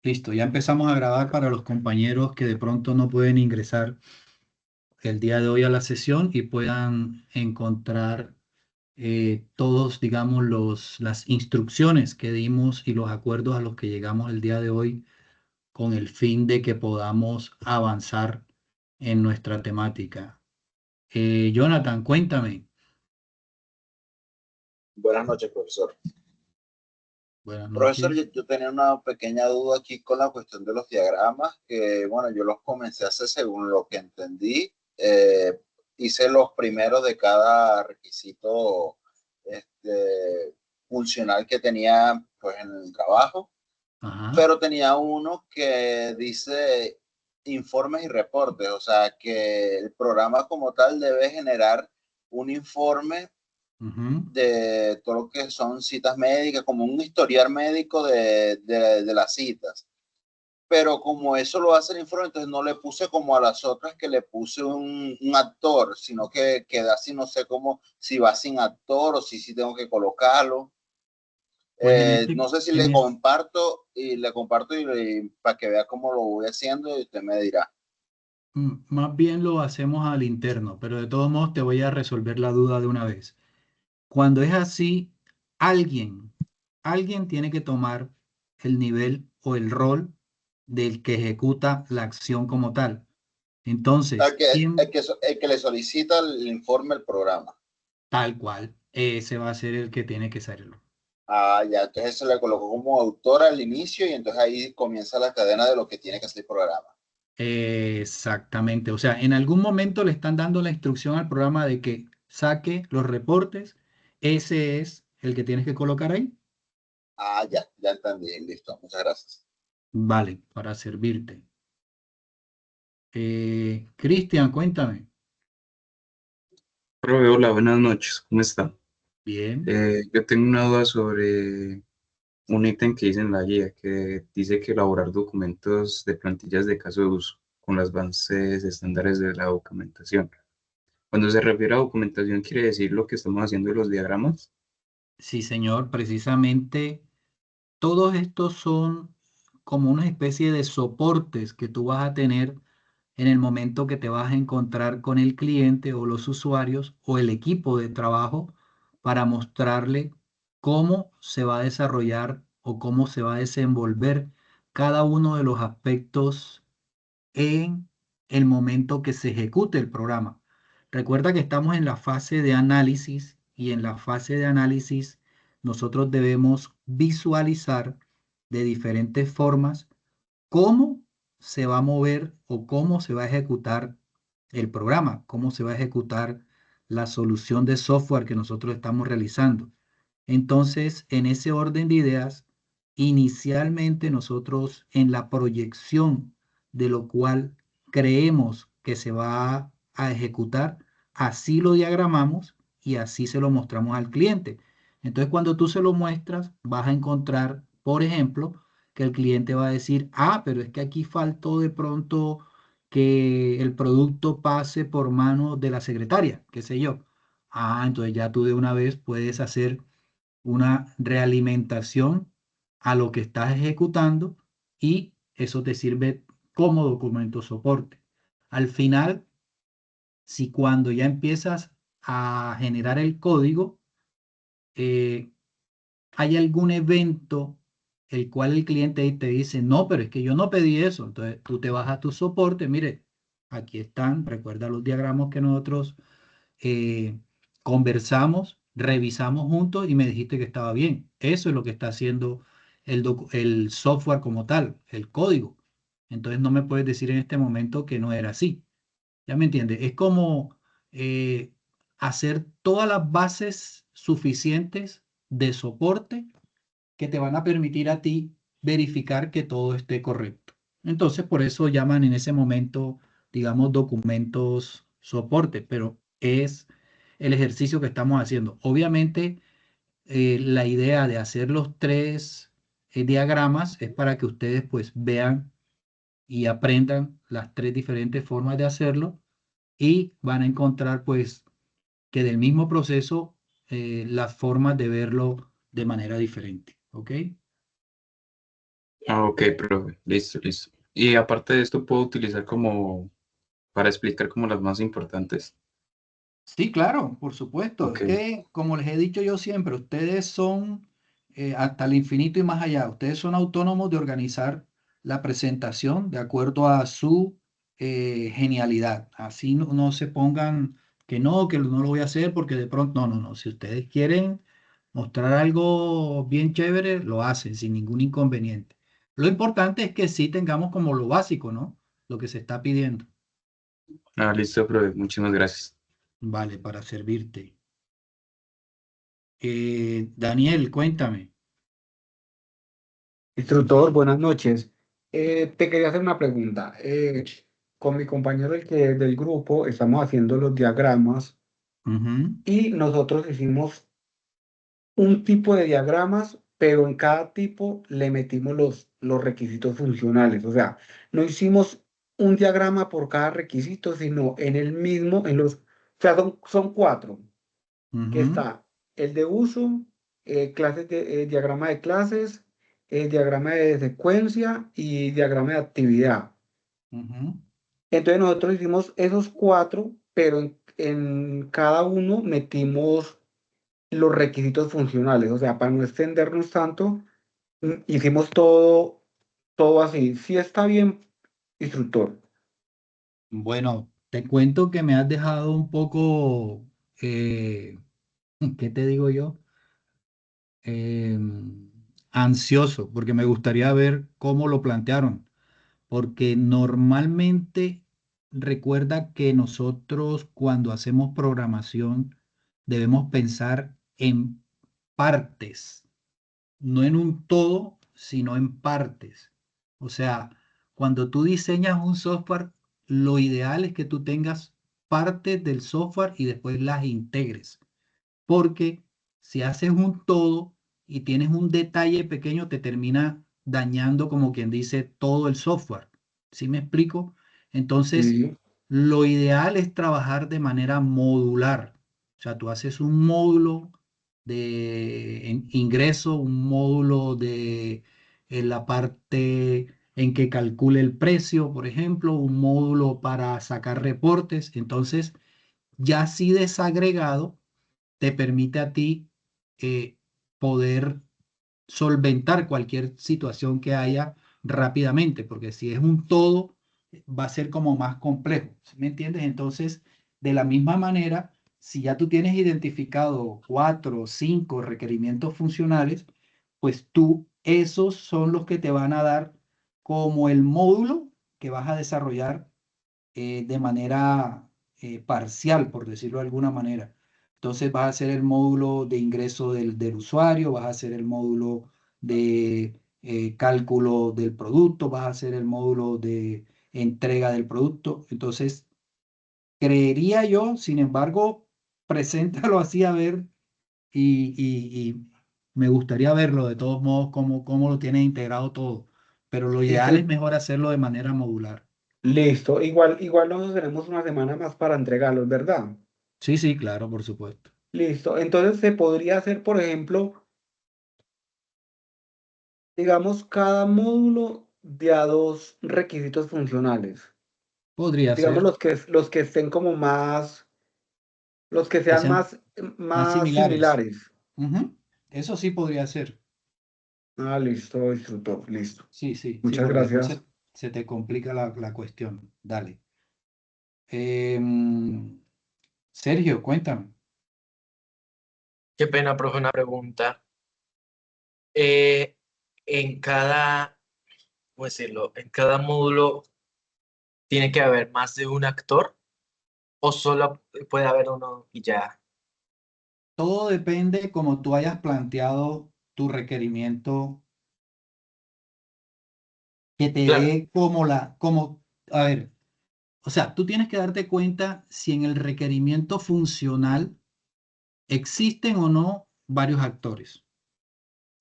Listo, ya empezamos a grabar para los compañeros que de pronto no pueden ingresar el día de hoy a la sesión y puedan encontrar todos, digamos, las instrucciones que dimos y los acuerdos a los que llegamos el día de hoy con el fin de que podamos avanzar en nuestra temática. Jonathan, cuéntame. Buenas noches, profesor. Buenas Profesor, noches. yo tenía una pequeña duda aquí con la cuestión de los diagramas, que bueno, yo los comencé a hacer según lo que entendí. Hice los primeros de cada requisito funcional que tenía pues, en el trabajo, Ajá. pero tenía uno que dice informes y reportes, o sea, que el programa como tal debe generar un informe Ujú. de todo lo que son citas médicas, como un historial médico de las citas. Pero como eso lo hace el informe, entonces no le puse como a las otras que le puse un actor, sino que queda así, no sé cómo, si va sin actor o si tengo que colocarlo. Pues en este, No sé si en le es- comparto y para que vea cómo lo voy haciendo y usted me dirá. Más bien lo hacemos al interno, pero de todos modos te voy a resolver la duda de una vez. Cuando es así, alguien, alguien tiene que tomar el nivel o el rol del que ejecuta la acción como tal. El Entonces, que, el ¿quién? que, el que le solicita el informe al programa. Tal cual, ese va a ser el que tiene que hacerlo. Ah, ya, entonces se le colocó como autor al inicio y entonces ahí comienza la cadena de lo que tiene que hacer el programa. Exactamente. O sea, en algún momento le están dando la instrucción al programa de que saque los reportes. Ese es el que tienes que colocar ahí. Ah, ya entendí, listo, muchas gracias. Vale, para servirte. Cristian, cuéntame. Profe, hola, buenas noches, ¿cómo está? Bien. Yo tengo una duda sobre un ítem que dice en la guía, que dice que elaborar documentos de plantillas de caso de uso con las bases estándares de la documentación. Cuando se refiere a documentación, ¿quiere decir lo que estamos haciendo de los diagramas? Sí, señor, precisamente todos estos son como una especie de soportes que tú vas a tener en el momento que te vas a encontrar con el cliente o los usuarios o el equipo de trabajo para mostrarle cómo se va a desarrollar o cómo se va a desenvolver cada uno de los aspectos en el momento que se ejecute el programa. Recuerda que estamos en la fase de análisis y en la fase de análisis nosotros debemos visualizar de diferentes formas cómo se va a mover o cómo se va a ejecutar el programa, cómo se va a ejecutar la solución de software que nosotros estamos realizando. Entonces, en ese orden de ideas, inicialmente nosotros en la proyección de lo cual creemos que se va a ejecutar, así lo diagramamos y así se lo mostramos al cliente. Entonces, cuando tú se lo muestras, vas a encontrar, por ejemplo, que el cliente va a decir, ah, pero es que aquí faltó de pronto que el producto pase por manos de la secretaria, qué sé yo. Ah, entonces ya tú de una vez puedes hacer una realimentación a lo que estás ejecutando y eso te sirve como documento soporte. Al final, si cuando ya empiezas a generar el código, eh, hay algún evento el cual el cliente te dice, no, pero es que yo no pedí eso. Entonces tú te vas a tu soporte, mire, aquí están, recuerda los diagramas que nosotros eh, conversamos, revisamos juntos y me dijiste que estaba bien. Eso es lo que está haciendo el software como tal, el código. Entonces no me puedes decir en este momento que no era así. ¿Ya me entiendes? Es como eh, hacer todas las bases suficientes de soporte que te van a permitir a ti verificar que todo esté correcto. Entonces, por eso llaman en ese momento, digamos, documentos soporte, pero es el ejercicio que estamos haciendo. Obviamente, la idea de hacer los tres diagramas es para que ustedes pues vean y aprendan las tres diferentes formas de hacerlo y van a encontrar pues que del mismo proceso las formas de verlo de manera diferente. ¿Ok? Ah, ok, profe, listo, listo. Y aparte de esto, puedo utilizar como para explicar como las más importantes. Sí, claro, por supuesto. Ok, Es que, como les he dicho yo siempre, ustedes son hasta el infinito y más allá. Ustedes son autónomos de organizar la presentación de acuerdo a su genialidad. Así no, no se pongan que no lo voy a hacer porque de pronto, no, no, no. Si ustedes quieren mostrar algo bien chévere, lo hacen sin ningún inconveniente. Lo importante es que sí tengamos como lo básico, ¿no? Lo que se está pidiendo. ah, listo, profe, muchísimas gracias. Vale, para servirte. Daniel, cuéntame. Instructor, buenas noches. Te quería hacer una pregunta. Con mi compañero del grupo estamos haciendo los diagramas Ujú, y nosotros hicimos un tipo de diagramas, pero en cada tipo le metimos los requisitos funcionales. O sea, no hicimos un diagrama por cada requisito, sino en el mismo, o sea, son cuatro, que ujú, está el de uso, diagrama de clases, diagrama de secuencia y diagrama de actividad. ujú. Entonces nosotros hicimos esos cuatro, pero en cada uno metimos los requisitos funcionales. O sea, para no extendernos tanto, hicimos todo así. Sí está bien, instructor. Bueno, te cuento que me has dejado un poco, eh, ¿qué te digo yo? Ansioso, porque me gustaría ver cómo lo plantearon, porque normalmente recuerda que nosotros cuando hacemos programación debemos pensar en partes, no en un todo, sino en partes. O sea, cuando tú diseñas un software, lo ideal es que tú tengas partes del software y después las integres. Porque si haces un todo y tienes un detalle pequeño, te termina dañando, como quien dice, todo el software. ¿Sí me explico? Entonces, Sí, lo ideal es trabajar de manera modular. O sea, tú haces un módulo de ingreso, un módulo de en la parte en que calcule el precio, por ejemplo, un módulo para sacar reportes. Entonces, ya así desagregado te permite a ti eh, poder solventar cualquier situación que haya rápidamente, porque si es un todo, va a ser como más complejo, ¿sí me entiendes? Entonces, de la misma manera, si ya tú tienes identificado cuatro o cinco requerimientos funcionales, pues tú, esos son los que te van a dar como el módulo que vas a desarrollar de manera parcial, por decirlo de alguna manera. Entonces vas a hacer el módulo de ingreso del usuario, vas a hacer el módulo de cálculo del producto, vas a hacer el módulo de entrega del producto. Entonces, creería yo, sin embargo, preséntalo así a ver y me gustaría verlo de todos modos, cómo lo tienes integrado todo. Pero lo ideal es instru- mejor hacerlo de manera modular. listo. Igual nosotros tenemos una semana más para entregarlos, ¿verdad? Sí, sí, claro, por supuesto. Listo. Entonces se podría hacer, por ejemplo, digamos, cada módulo de a dos requisitos funcionales. Podría Digamos, ser los que estén como más, los que que sean sean más más similares. similares. Ujú. Eso sí podría ser. Ah, listo, instructor, listo. Sí, sí, sí, Muchas porque después gracias. se te complica la cuestión. Dale. Em, Sergio, cuéntame. Qué pena, profe, una pregunta. Eh, en cada, ¿cómo decirlo? En cada módulo tiene que haber más de un actor o solo puede haber uno y ya. Todo depende como tú hayas planteado tu requerimiento, que te Claro, dé a ver, o sea, tú tienes que darte cuenta si en el requerimiento funcional existen o no varios actores.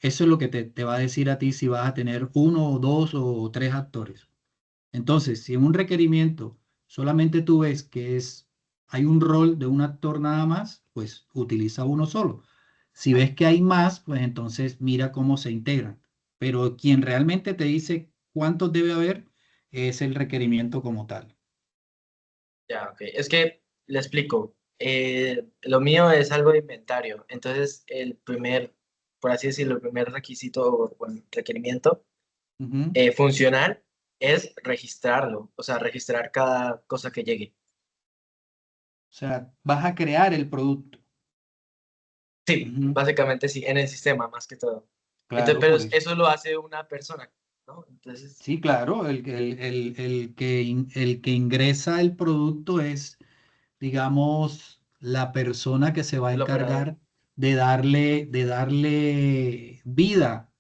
Eso es lo que te va a decir a ti si vas a tener uno o dos o tres actores. Entonces, si en un requerimiento solamente tú ves hay un rol de un actor nada más, pues utiliza uno solo. Si ves que hay más, pues entonces mira cómo se integran. pero quien realmente te dice cuántos debe haber es el requerimiento como tal. Ya, ok. Es que le explico. Lo mío es algo de inventario. Entonces, el primer, por así decirlo, el primer requisito o bueno, requerimiento Ujú. funcional es registrarlo, o sea, registrar cada cosa que llegue. O sea, vas a crear el producto. Sí, Ujú. básicamente sí, en el sistema más que todo. Entonces, Claro, pero por eso. eso lo hace una persona, ¿no? Entonces, Sí, claro, el que ingresa el producto es, digamos, la persona que se va a el operador. encargar de darle vida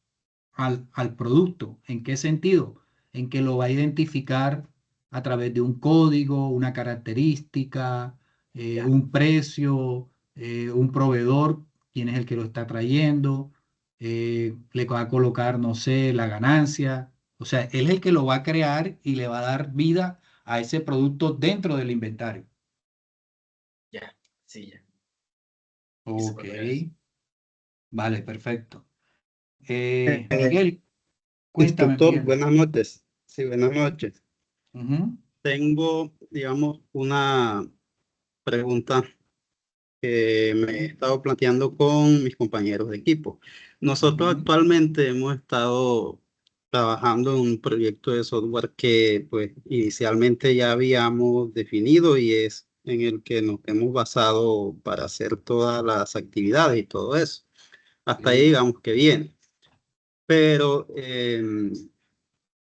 al producto. ¿En qué sentido? En que lo va a identificar a través de un código, una característica, Ya, un precio, un proveedor, quién es el que lo está trayendo, le va a colocar, no sé, la ganancia. O sea, él es el que lo va a crear y le va a dar vida a ese producto dentro del inventario. ya, sí, ya. Listo, Ok, profe, gracias. vale, perfecto. Eh, Miguel, cuéntame, Instructor, Miguel. buenas noches. Sí, buenas noches. Ujú, Tengo, digamos, una pregunta que me he estado planteando con mis compañeros de equipo. Nosotros ujú. actualmente hemos estado trabajando en un proyecto de software que, pues, inicialmente ya habíamos definido y es en el que nos hemos basado para hacer todas las actividades y todo eso. Hasta ahí, Ok. digamos que bien. Pero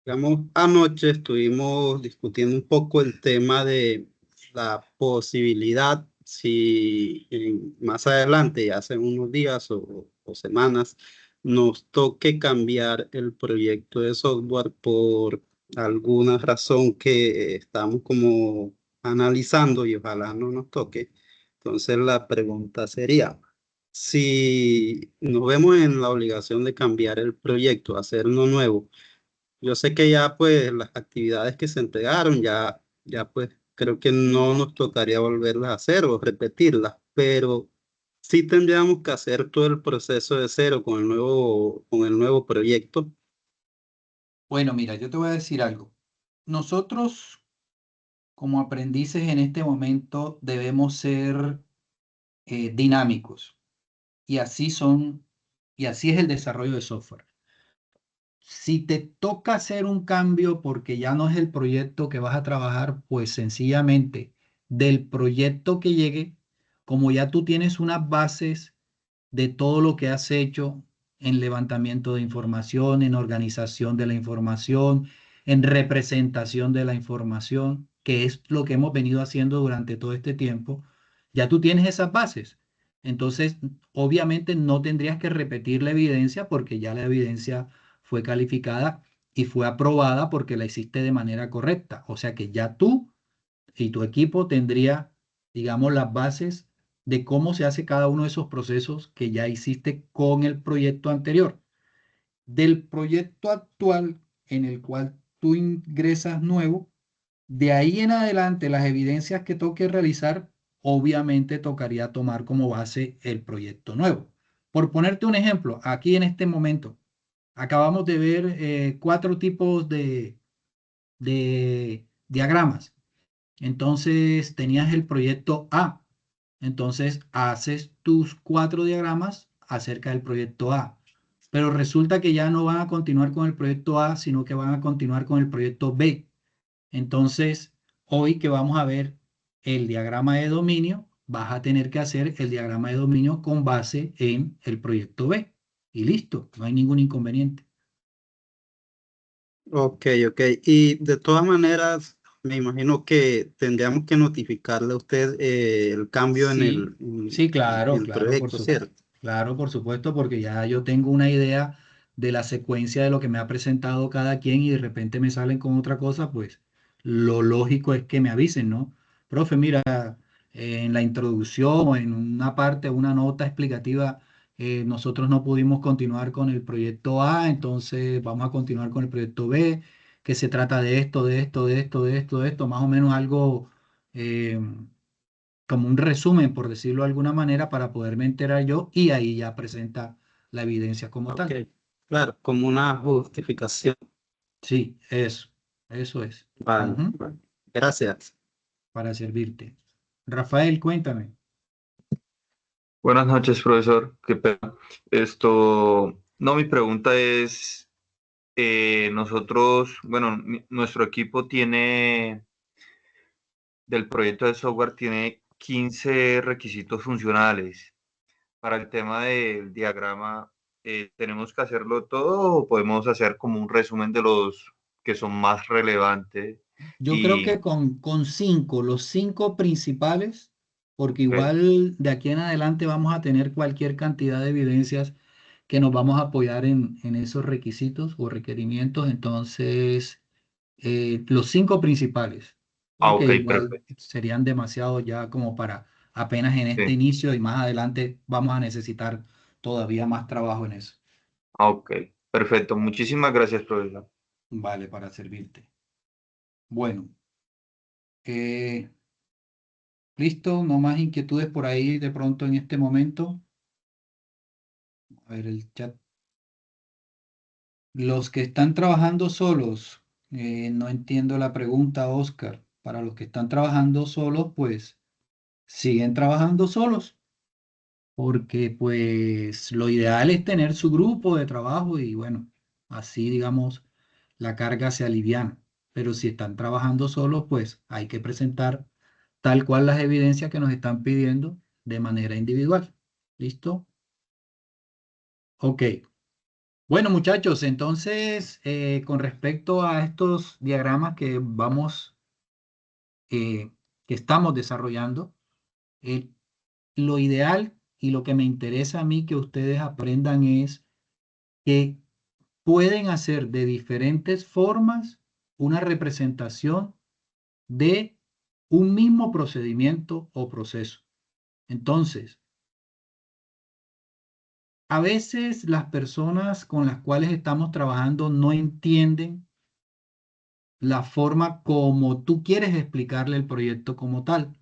digamos, anoche estuvimos discutiendo un poco el tema de la posibilidad, si más adelante, ya hace unos días o semanas, nos toque cambiar el proyecto de software por alguna razón que estamos como analizando y ojalá no nos toque. Entonces la pregunta sería, si nos vemos en la obligación de cambiar el proyecto, hacer uno nuevo, yo sé que ya pues las actividades que se entregaron ya pues creo que no nos tocaría volverlas a hacer o repetirlas, pero sí tendríamos que hacer todo el proceso de cero con el nuevo proyecto. Bueno, mira, yo te voy a decir algo. Nosotros, como aprendices en este momento, debemos ser dinámicos y así son, y así es el desarrollo de software. Si te toca hacer un cambio porque ya no es el proyecto que vas a trabajar, pues sencillamente del proyecto que llegue, como ya tú tienes unas bases de todo lo que has hecho en levantamiento de información, en organización de la información, en representación de la información, que es lo que hemos venido haciendo durante todo este tiempo, ya tú tienes esas bases. Entonces, obviamente no tendrías que repetir la evidencia porque ya la evidencia fue calificada y fue aprobada porque la hiciste de manera correcta. O sea que ya tú y tu equipo tendría, digamos, las bases de cómo se hace cada uno de esos procesos que ya hiciste con el proyecto anterior. Del proyecto actual en el cual tú ingresas nuevo, de ahí en adelante las evidencias que toque realizar, obviamente tocaría tomar como base el proyecto nuevo. Por ponerte un ejemplo, aquí en este momento acabamos de ver 4 tipos de diagramas. Entonces tenías el proyecto A. Entonces haces tus 4 diagramas acerca del proyecto A. Pero resulta que ya no van a continuar con el proyecto A, sino que van a continuar con el proyecto B. Entonces, hoy que vamos a ver el diagrama de dominio, vas a tener que hacer el diagrama de dominio con base en el proyecto B. Y listo, no hay ningún inconveniente. Ok, ok. Y de todas maneras, me imagino que tendríamos que notificarle a usted el cambio en Sí, el, en sí, claro, en el claro, proyecto, ¿cierto? claro, por supuesto, porque ya yo tengo una idea de la secuencia de lo que me ha presentado cada quien y de repente me salen con otra cosa, pues lo lógico es que me avisen, ¿no? Profe, mira, en la introducción o en una parte, una nota explicativa, nosotros no pudimos continuar con el proyecto A, entonces vamos a continuar con el proyecto B, que se trata de esto, de esto, de esto, de esto, de esto, más o menos algo eh, como un resumen, por decirlo de alguna manera, para poderme enterar yo y ahí ya presenta la evidencia como Ok. tal. Claro, como una justificación. Sí, eso es. Vale, Ujú, vale. Gracias. para servirte. Rafael, cuéntame. Buenas noches, profesor. Qué pena. No, mi pregunta es, nosotros, bueno, nuestro equipo del proyecto de software tiene 15 requisitos funcionales. Para el tema del diagrama, ¿tenemos que hacerlo todo o podemos hacer como un resumen de los que son más relevantes? Yo creo Y, que con cinco, los cinco principales, porque ok, igual de aquí en adelante vamos a tener cualquier cantidad de evidencias que nos vamos a apoyar en esos requisitos o requerimientos. Entonces, los cinco principales, porque ok, igual perfecto. serían demasiado ya como para apenas en este Sí, inicio y más adelante vamos a necesitar todavía más trabajo en eso. ok, perfecto. Muchísimas gracias, profesor. Vale, para servirte. Bueno, eh, listo, no más inquietudes por ahí de pronto en este momento. A ver el chat. Los que están trabajando solos, no entiendo la pregunta, Oscar. Para los que están trabajando solos, pues siguen trabajando solos, porque pues lo ideal es tener su grupo de trabajo y bueno, así digamos, la carga se aliviana. Pero si están trabajando solos, pues hay que presentar tal cual las evidencias que nos están pidiendo de manera individual. ¿Listo? Ok. Bueno, muchachos, entonces, con respecto a estos diagramas eh, que estamos desarrollando, eh, lo ideal y lo que me interesa a mí que ustedes aprendan es que pueden hacer de diferentes formas una representación de un mismo procedimiento o proceso. Entonces, a veces las personas con las cuales estamos trabajando no entienden la forma como tú quieres explicarle el proyecto como tal.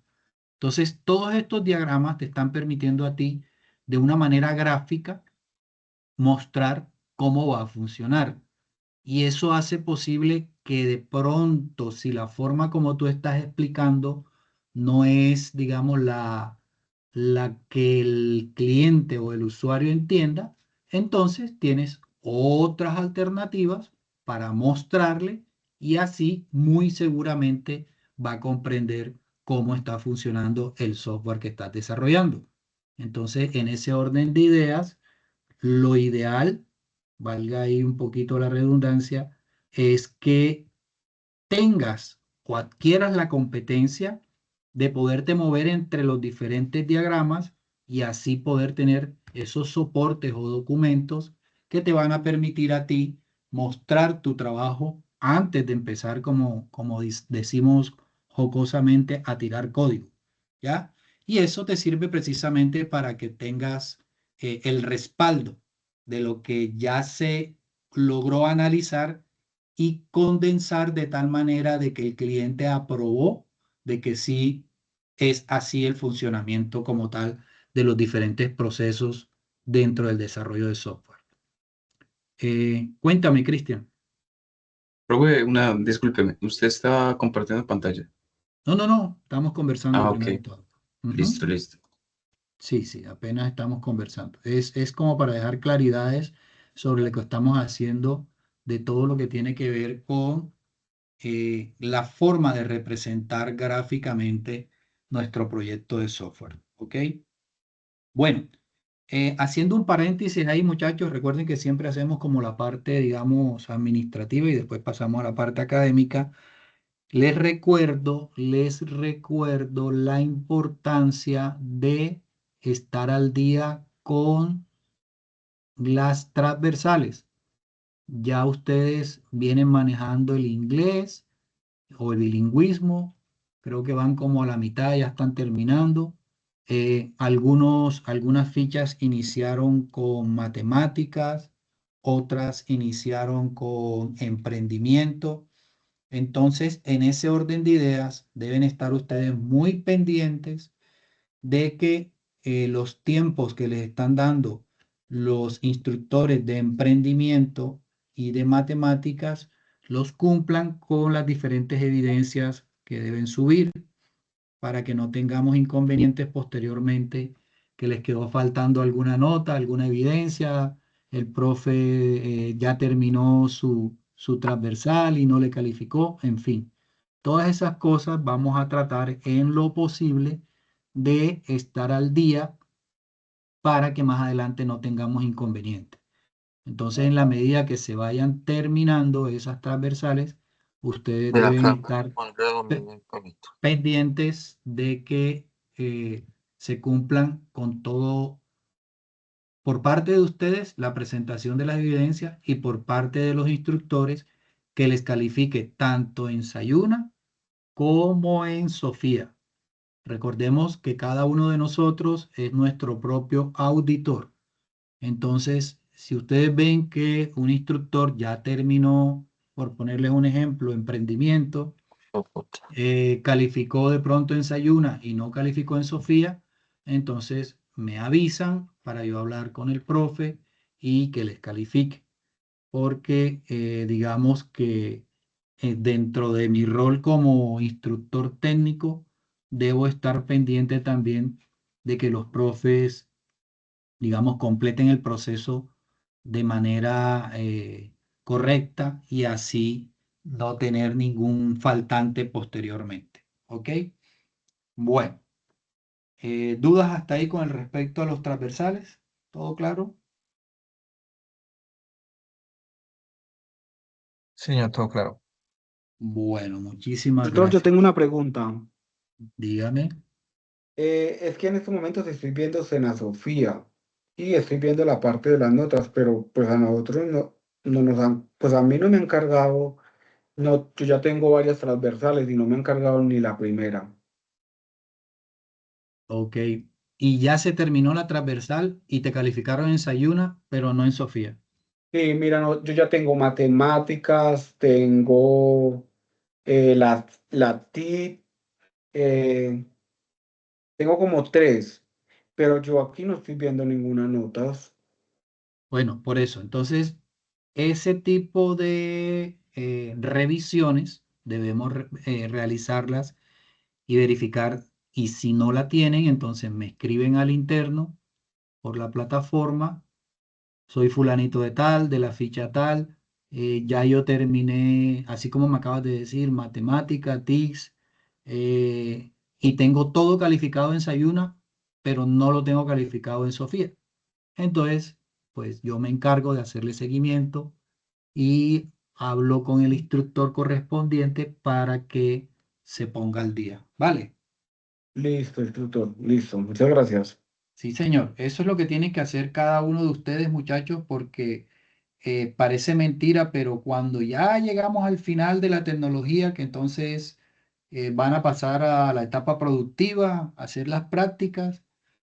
Entonces, todos estos diagramas te están permitiendo a ti, de una manera gráfica, mostrar cómo va a funcionar. Y eso hace posible que de pronto, si la forma como tú estás explicando no es, digamos, la que el cliente o el usuario entienda, entonces tienes otras alternativas para mostrarle y así muy seguramente va a comprender cómo está funcionando el software que estás desarrollando. Entonces, en ese orden de ideas, lo ideal, valga ahí un poquito la redundancia, es que tengas o adquieras la competencia de poderte mover entre los diferentes diagramas y así poder tener esos soportes o documentos que te van a permitir a ti mostrar tu trabajo antes de empezar, como decimos jocosamente, a tirar código, ¿ya? Y eso te sirve precisamente para que tengas el respaldo de lo que ya se logró analizar y condensar de tal manera de que el cliente aprobó de que sí es así el funcionamiento como tal de los diferentes procesos dentro del desarrollo de software. Cuéntame, Cristian. Profe, discúlpeme, usted está compartiendo pantalla. No, no, no, estamos conversando Ah, ok, primero y todo. Ujú. listo, listo. Sí, sí, apenas estamos conversando. Es como para dejar claridades sobre lo que estamos haciendo de todo lo que tiene que ver con la forma de representar gráficamente nuestro proyecto de software. ¿Ok? Bueno, haciendo un paréntesis ahí, muchachos, recuerden que siempre hacemos como la parte, digamos, administrativa y después pasamos a la parte académica. Les recuerdo la importancia de estar al día con las transversales. Ya ustedes vienen manejando el inglés o el bilingüismo, creo que van como a la mitad, ya están terminando. Algunas fichas iniciaron con matemáticas, otras iniciaron con emprendimiento. Entonces, en ese orden de ideas, deben estar ustedes muy pendientes de que los tiempos que les están dando los instructores de emprendimiento y de matemáticas los cumplan con las diferentes evidencias que deben subir para que no tengamos inconvenientes posteriormente, que les quedó faltando alguna nota, alguna evidencia, el profe ya terminó su transversal y no le calificó, en fin. Todas esas cosas vamos a tratar en lo posible de estar al día para que más adelante no tengamos inconvenientes. Entonces, en la medida que se vayan terminando esas transversales, ustedes De deben acá, estar ponerle dominio infinito. pendientes de que se cumplan con todo por parte de ustedes, la presentación de las evidencias, y por parte de los instructores, que les califique tanto en Sayuna como en Sofía. Recordemos que cada uno de nosotros es nuestro propio auditor. Entonces, si ustedes ven que un instructor ya terminó, por ponerles un ejemplo, emprendimiento, calificó de pronto en Sayuna y no calificó en Sofía, entonces me avisan para yo hablar con el profe y que les califique. Porque digamos que dentro de mi rol como instructor técnico, debo estar pendiente también de que los profes, digamos, completen el proceso de manera correcta y así no tener ningún faltante posteriormente. ¿Ok? Bueno, ¿dudas hasta ahí con el respecto a los transversales? ¿Todo claro? Señor, todo claro. Bueno, muchísimas Doctor, yo gracias. tengo una pregunta. Dígame. Es que en estos momentos estoy viendo Sena Sofía y estoy viendo la parte de las notas, pero pues a nosotros no nos han, pues a mí no me han cargado, no, yo ya tengo varias transversales y no me han cargado ni la primera. Ok. Y ya se terminó la transversal y te calificaron en Sayuna, pero no en Sofía. Sí, mira, yo ya tengo matemáticas, tengo la TIC, eh, tengo como tres, pero yo aquí no estoy viendo ninguna notas. Bueno, por eso. Entonces, ese tipo de revisiones debemos realizarlas y verificar. Y si no la tienen, entonces me escriben al interno por la plataforma. Soy fulanito de tal, de la ficha tal. Ya yo terminé, así como me acabas de decir, matemática, TICS, y tengo todo calificado en Sayuna, pero no lo tengo calificado en Sofía. Entonces, pues yo me encargo de hacerle seguimiento y hablo con el instructor correspondiente para que se ponga al día. ¿Vale? Listo, instructor, listo, muchas gracias. Sí, señor. Eso es lo que tiene que hacer cada uno de ustedes, muchachos, porque parece mentira, pero cuando ya llegamos al final de la tecnología, que entonces van a pasar a la etapa productiva, a hacer las prácticas,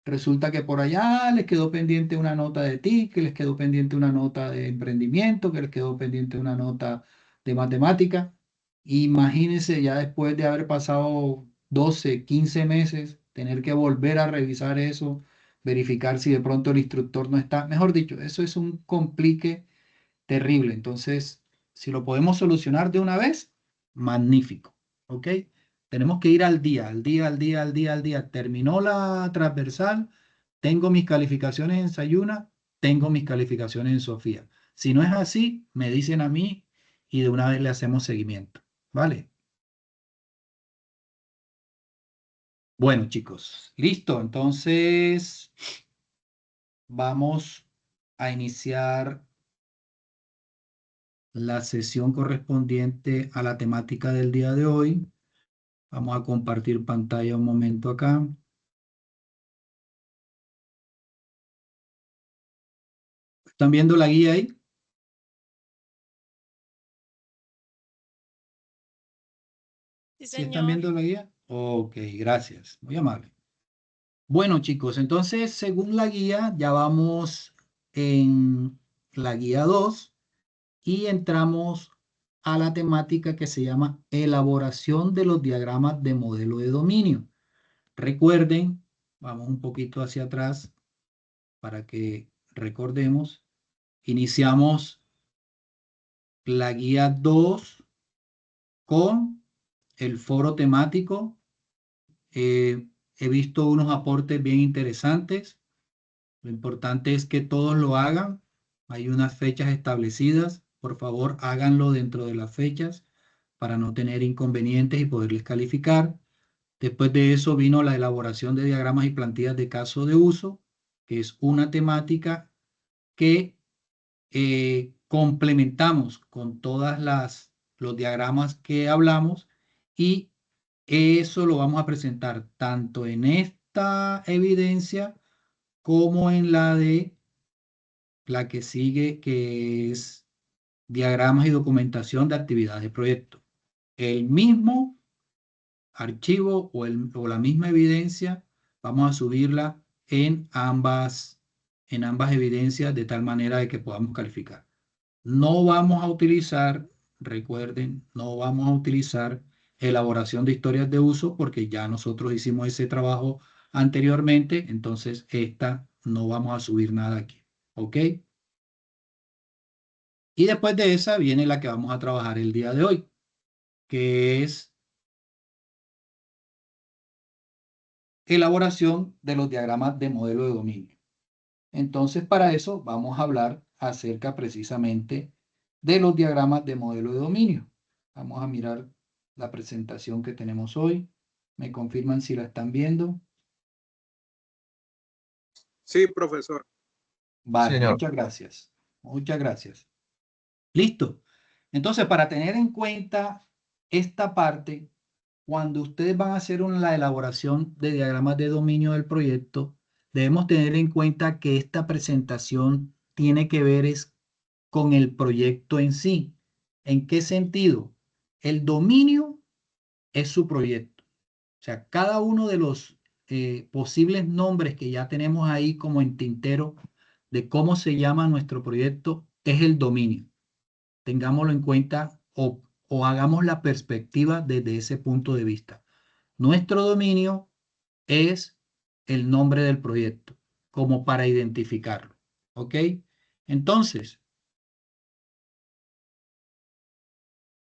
resulta que por allá les quedó pendiente una nota de TIC, que les quedó pendiente una nota de emprendimiento, que les quedó pendiente una nota de matemática. Imagínense ya después de haber pasado 12, 15 meses, tener que volver a revisar eso, verificar si de pronto el instructor no está. Mejor dicho, eso es un complique terrible. Entonces, si lo podemos solucionar de una vez, magnífico. ¿Ok? Tenemos que ir al día, al día, al día, al día, al día. Terminó la transversal, tengo mis calificaciones en Sayuna, tengo mis calificaciones en Sofía. Si no es así, me dicen a mí y de una vez le hacemos seguimiento. ¿Vale? Bueno, chicos, listo. Entonces, vamos a iniciar la sesión correspondiente a la temática del día de hoy. Vamos a compartir pantalla un momento acá. ¿Están viendo la guía ahí? Sí, ¿Sí están señor. viendo la guía? Ok, gracias. Muy amable. Bueno, chicos, entonces, según la guía, ya vamos en la guía 2 y entramos a la temática que se llama elaboración de los diagramas de modelo de dominio. Recuerden, vamos un poquito hacia atrás para que recordemos, iniciamos la guía 2 con el foro temático. He visto unos aportes bien interesantes. Lo importante es que todos lo hagan. Hay unas fechas establecidas. Por favor, háganlo dentro de las fechas para no tener inconvenientes y poderles calificar. Después de eso vino la elaboración de diagramas y plantillas de caso de uso, que es una temática que complementamos con todas los diagramas que hablamos, y eso lo vamos a presentar tanto en esta evidencia como en la de la que sigue, que es diagramas y documentación de actividades de proyecto. El mismo archivo o la misma evidencia vamos a subirla en ambas evidencias, de tal manera de que podamos calificar. No vamos a utilizar, recuerden, no vamos a utilizar elaboración de historias de uso, porque ya nosotros hicimos ese trabajo anteriormente. Entonces esta no vamos a subir nada aquí, ¿ok? Y después de esa viene la que vamos a trabajar el día de hoy, que es elaboración de los diagramas de modelo de dominio. Entonces, para eso vamos a hablar acerca precisamente de los diagramas de modelo de dominio. Vamos a mirar la presentación que tenemos hoy. ¿Me confirman si la están viendo? Sí, profesor. Vale, Señor. muchas gracias. Muchas gracias. Listo. Entonces, para tener en cuenta esta parte, cuando ustedes van a hacer la elaboración de diagramas de dominio del proyecto, debemos tener en cuenta que esta presentación tiene que ver con el proyecto en sí. ¿En qué sentido? El dominio es su proyecto. O sea, cada uno de los posibles nombres que ya tenemos ahí como en tintero de cómo se llama nuestro proyecto es el dominio. Tengámoslo en cuenta, o hagamos la perspectiva desde ese punto de vista. Nuestro dominio es el nombre del proyecto, como para identificarlo. ¿Ok? Entonces,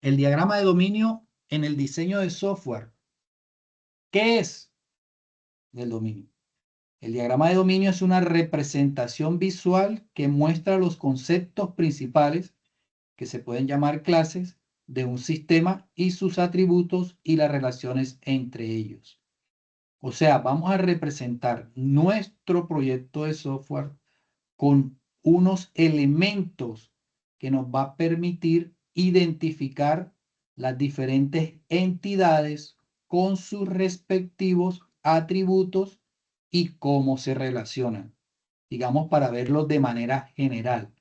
el diagrama de dominio en el diseño de software. ¿Qué es el dominio? El diagrama de dominio es una representación visual que muestra los conceptos principales, que se pueden llamar clases, de un sistema y sus atributos y las relaciones entre ellos. O sea, vamos a representar nuestro proyecto de software con unos elementos que nos va a permitir identificar las diferentes entidades con sus respectivos atributos y cómo se relacionan, digamos, para verlos de manera general.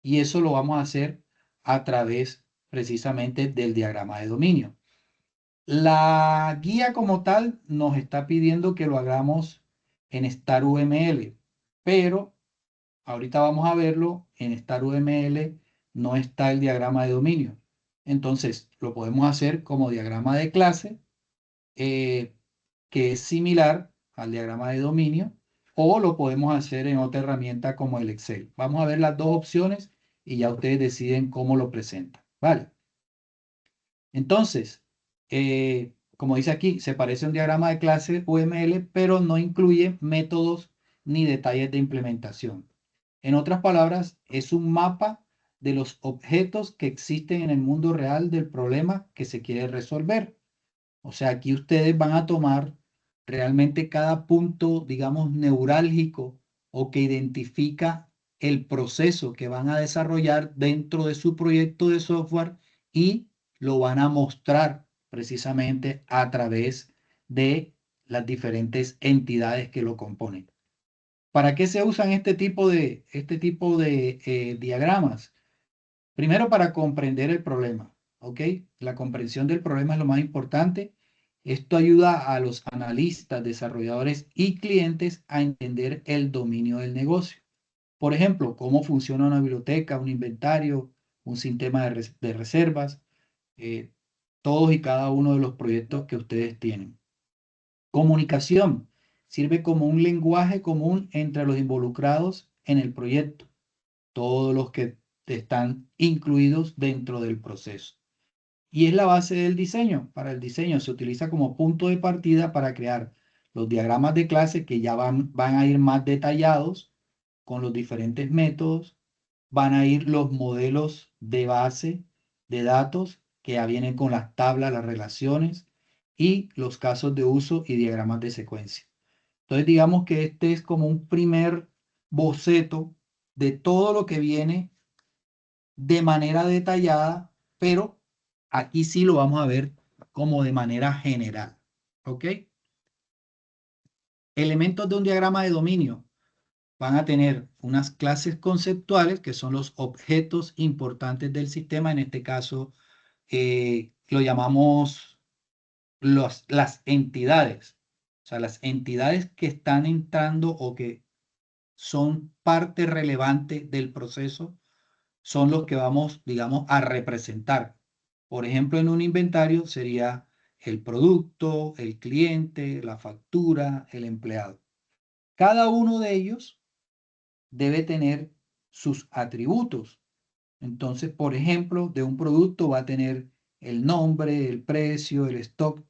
Y eso lo vamos a hacer a través precisamente del diagrama de dominio. La guía como tal nos está pidiendo que lo hagamos en StarUML, pero ahorita vamos a verlo en StarUML, no está el diagrama de dominio. Entonces lo podemos hacer como diagrama de clase, que es similar al diagrama de dominio, o lo podemos hacer en otra herramienta como el Excel. Vamos a ver las dos opciones y ya ustedes deciden cómo lo presentan. ¿Vale? Entonces, como dice aquí, se parece a un diagrama de clase UML, pero no incluye métodos ni detalles de implementación. En otras palabras, es un mapa de los objetos que existen en el mundo real del problema que se quiere resolver. O sea, aquí ustedes van a tomar realmente cada punto, digamos, neurálgico o que identifica el proceso que van a desarrollar dentro de su proyecto de software, y lo van a mostrar precisamente a través de las diferentes entidades que lo componen. ¿Para qué se usan este tipo de diagramas? Primero, para comprender el problema, ¿ok? La comprensión del problema es lo más importante. Esto ayuda a los analistas, desarrolladores y clientes a entender el dominio del negocio. Por ejemplo, cómo funciona una biblioteca, un inventario, un sistema de reservas, todos y cada uno de los proyectos que ustedes tienen. Comunicación. Sirve como un lenguaje común entre los involucrados en el proyecto, todos los que están incluidos dentro del proceso. Y es la base del diseño. Para el diseño se utiliza como punto de partida para crear los diagramas de clase que ya van a ir más detallados con los diferentes métodos. Van a ir los modelos de base de datos que ya vienen con las tablas, las relaciones y los casos de uso y diagramas de secuencia. Entonces digamos que este es como un primer boceto de todo lo que viene de manera detallada, pero aquí sí lo vamos a ver como de manera general. ¿Ok? Elementos de un diagrama de dominio van a tener unas clases conceptuales que son los objetos importantes del sistema. En este caso lo llamamos las entidades. O sea, las entidades que están entrando o que son parte relevante del proceso son los que vamos, digamos, a representar. Por ejemplo, en un inventario sería el producto, el cliente, la factura, el empleado. Cada uno de ellos debe tener sus atributos. Entonces, por ejemplo, de un producto va a tener el nombre, el precio, el stock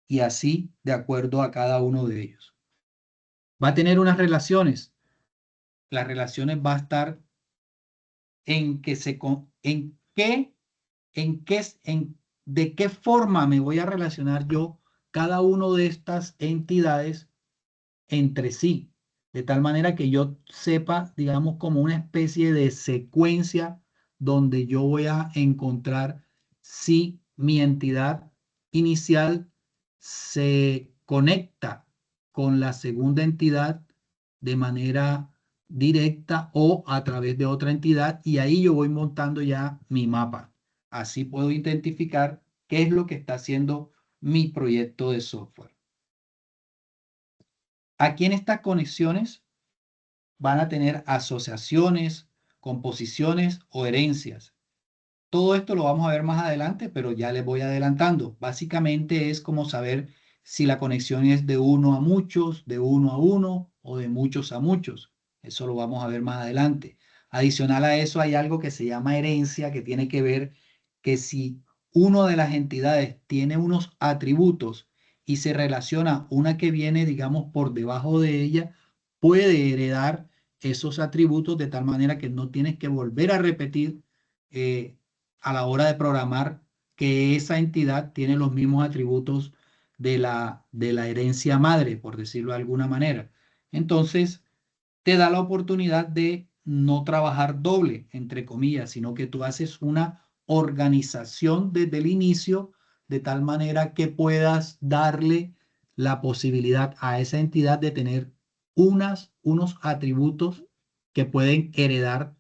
y así de acuerdo a cada uno de ellos. Va a tener unas relaciones. Las relaciones va a estar en que de qué forma me voy a relacionar yo cada uno de estas entidades entre sí, de tal manera que yo sepa, digamos, como una especie de secuencia donde yo voy a encontrar si mi entidad inicial se conecta con la segunda entidad de manera directa o a través de otra entidad y ahí yo voy montando ya mi mapa. Así puedo identificar qué es lo que está haciendo mi proyecto de software. Aquí en estas conexiones van a tener asociaciones, composiciones o herencias. Todo esto lo vamos a ver más adelante, pero ya les voy adelantando. Básicamente es como saber si la conexión es de uno a muchos, de uno a uno o de muchos a muchos. Eso lo vamos a ver más adelante. Adicional a eso hay algo que se llama herencia, que tiene que ver que si una de las entidades tiene unos atributos y se relaciona una que viene, digamos, por debajo de ella, puede heredar esos atributos de tal manera que no tienes que volver a repetir a la hora de programar que esa entidad tiene los mismos atributos de la herencia madre, por decirlo de alguna manera. Entonces, te da la oportunidad de no trabajar doble, entre comillas, sino que tú haces una organización desde el inicio de tal manera que puedas darle la posibilidad a esa entidad de tener unos atributos que pueden heredar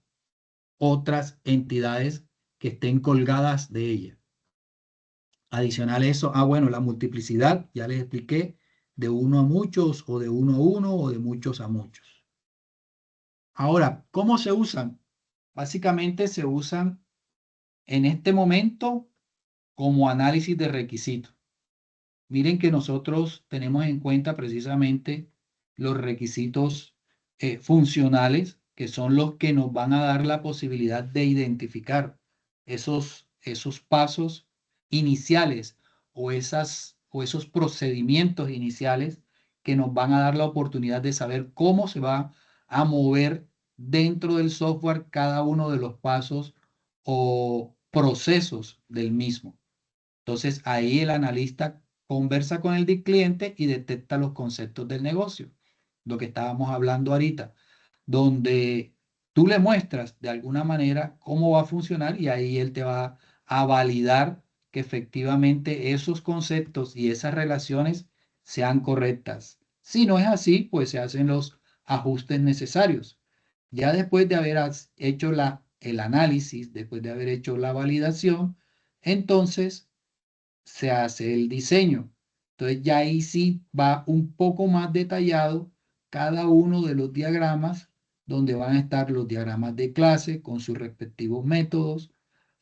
otras entidades que estén colgadas de ella. Adicional a eso, bueno, la multiplicidad, ya les expliqué, de uno a muchos o de uno a uno o de muchos a muchos. Ahora, ¿cómo se usan? Básicamente se usan en este momento como análisis de requisitos. Miren que nosotros tenemos en cuenta precisamente los requisitos funcionales, que son los que nos van a dar la posibilidad de identificar esos pasos iniciales o esos procedimientos iniciales que nos van a dar la oportunidad de saber cómo se va a mover dentro del software cada uno de los pasos o procesos del mismo. Entonces ahí el analista conversa con el cliente y detecta los conceptos del negocio, lo que estábamos hablando ahorita, donde tú le muestras de alguna manera cómo va a funcionar y ahí él te va a validar que efectivamente esos conceptos y esas relaciones sean correctas. Si no es así, pues se hacen los ajustes necesarios. Ya después de haber hecho el análisis, después de haber hecho la validación, entonces se hace el diseño. Entonces ya ahí sí va un poco más detallado cada uno de los diagramas, donde van a estar los diagramas de clase con sus respectivos métodos.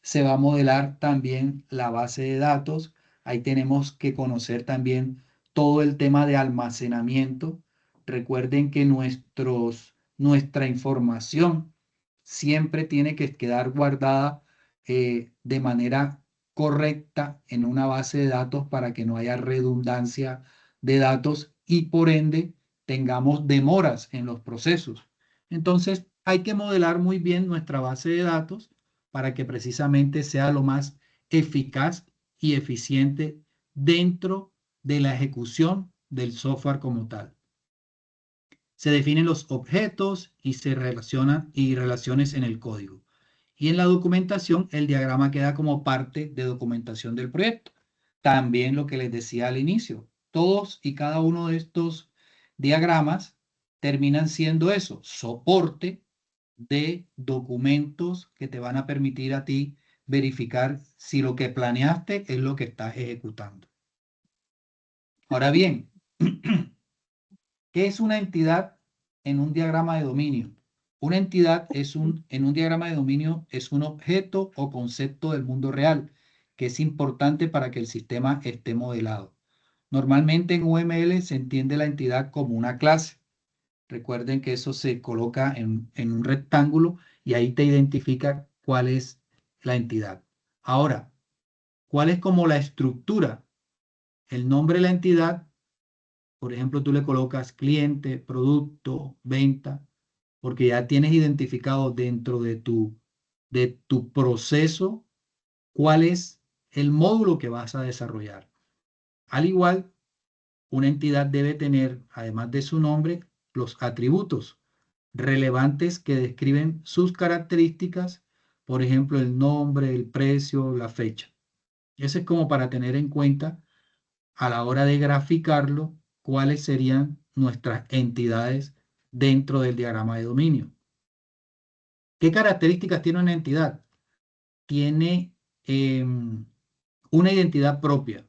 Se va a modelar también la base de datos. Ahí tenemos que conocer también todo el tema de almacenamiento. Recuerden que nuestros nuestra información siempre tiene que quedar guardada de manera correcta en una base de datos para que no haya redundancia de datos y por ende tengamos demoras en los procesos. Entonces, hay que modelar muy bien nuestra base de datos para que precisamente sea lo más eficaz y eficiente dentro de la ejecución del software como tal. Se definen los objetos y se relacionan y relaciones en el código. Y en la documentación, el diagrama queda como parte de documentación del proyecto. También lo que les decía al inicio, todos y cada uno de estos diagramas terminan siendo eso, soporte de documentos que te van a permitir a ti verificar si lo que planeaste es lo que estás ejecutando. Ahora bien, ¿qué es una entidad en un diagrama de dominio? Una entidad en un diagrama de dominio es un objeto o concepto del mundo real que es importante para que el sistema esté modelado. Normalmente en UML se entiende la entidad como una clase. Recuerden que eso se coloca en un rectángulo y ahí te identifica cuál es la entidad. Ahora, ¿cuál es como la estructura? El nombre de la entidad, por ejemplo, tú le colocas cliente, producto, venta, porque ya tienes identificado dentro de tu proceso cuál es el módulo que vas a desarrollar. Al igual, una entidad debe tener, además de su nombre, los atributos relevantes que describen sus características, por ejemplo, el nombre, el precio, la fecha. Ese es como para tener en cuenta a la hora de graficarlo, cuáles serían nuestras entidades dentro del diagrama de dominio. ¿Qué características tiene una entidad? Tiene una identidad propia.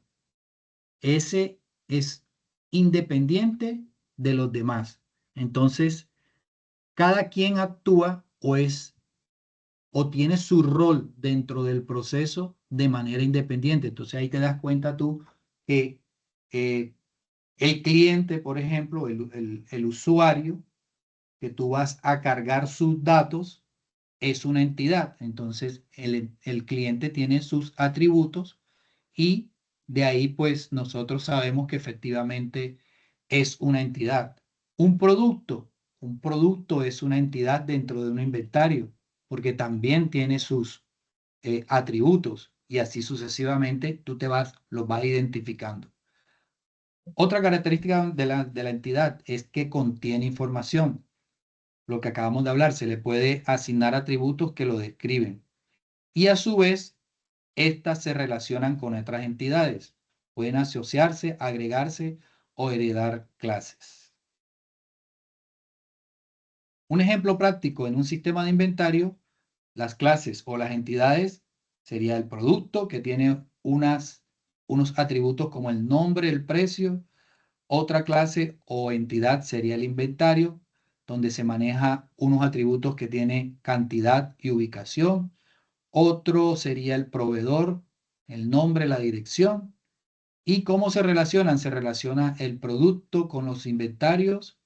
Ese es independiente de los demás. Entonces, cada quien actúa o tiene su rol dentro del proceso de manera independiente. Entonces ahí te das cuenta tú que el cliente, por ejemplo, el usuario, que tú vas a cargar sus datos, es una entidad. Entonces el cliente tiene sus atributos y de ahí pues nosotros sabemos que efectivamente es una entidad. Un producto es una entidad dentro de un inventario porque también tiene sus atributos y así sucesivamente tú los vas identificando. Otra característica de la entidad es que contiene información. Lo que acabamos de hablar, se le puede asignar atributos que lo describen. Y a su vez, estas se relacionan con otras entidades. Pueden asociarse, agregarse o heredar clases. Un ejemplo práctico en un sistema de inventario, las clases o las entidades sería el producto que tiene unos atributos como el nombre, el precio. Otra clase o entidad sería el inventario, donde se maneja unos atributos que tiene cantidad y ubicación. Otro sería el proveedor, el nombre, la dirección. ¿Y cómo se relacionan? Se relaciona el producto con los inventarios,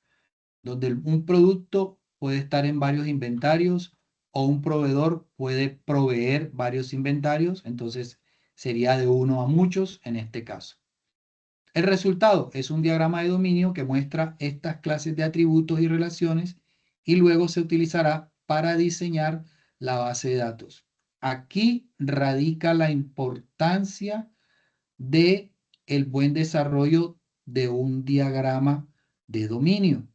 donde un producto puede estar en varios inventarios o un proveedor puede proveer varios inventarios, entonces sería de uno a muchos en este caso. El resultado es un diagrama de dominio que muestra estas clases de atributos y relaciones y luego se utilizará para diseñar la base de datos. Aquí radica la importancia de el buen desarrollo de un diagrama de dominio,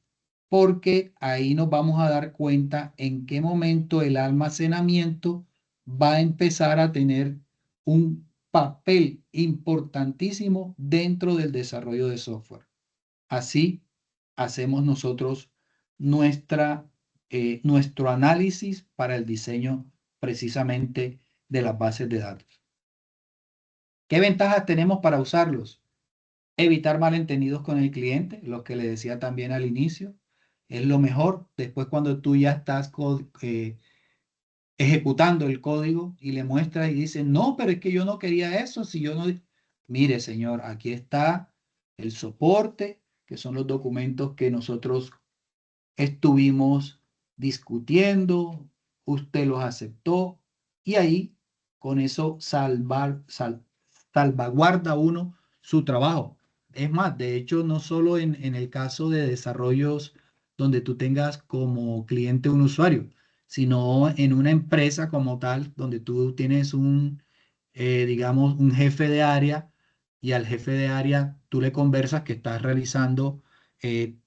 porque ahí nos vamos a dar cuenta en qué momento el almacenamiento va a empezar a tener un papel importantísimo dentro del desarrollo de software. Así hacemos nosotros nuestro análisis para el diseño precisamente de las bases de datos. ¿Qué ventajas tenemos para usarlos? Evitar malentendidos con el cliente, lo que le decía también al inicio, es lo mejor. Después cuando tú ya estás ejecutando el código y le muestras y dices, no, pero es que yo no quería eso, si yo no... Mire, señor, aquí está el soporte, que son los documentos que nosotros estuvimos discutiendo, usted los aceptó y ahí con eso salvaguarda uno su trabajo. Es más, de hecho, no solo en el caso de desarrollos donde tú tengas como cliente un usuario, sino en una empresa como tal, donde tú tienes digamos, un jefe de área y al jefe de área tú le conversas que estás realizando